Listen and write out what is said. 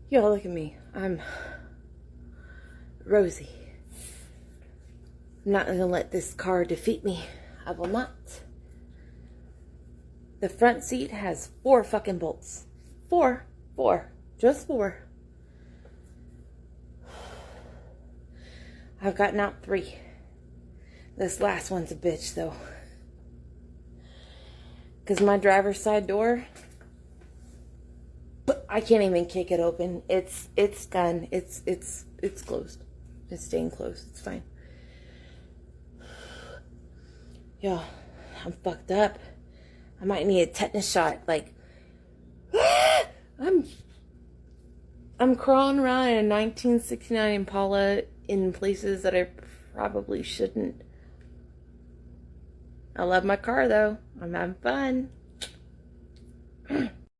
Y'all look at me. I'm Rosie. I'm not going to let this car defeat me. I will not. The front seat has 4 fucking bolts. 4. Just 4. I've gotten out 3. This last one's a bitch, though. Because my driver's side door, I can't even kick it open. It's done. It's closed. It's staying closed. It's fine. Yo, I'm fucked up. I might need a tetanus shot. Like, I'm crawling around in a 1969 Impala in places that I probably shouldn't. I love my car though. I'm having fun.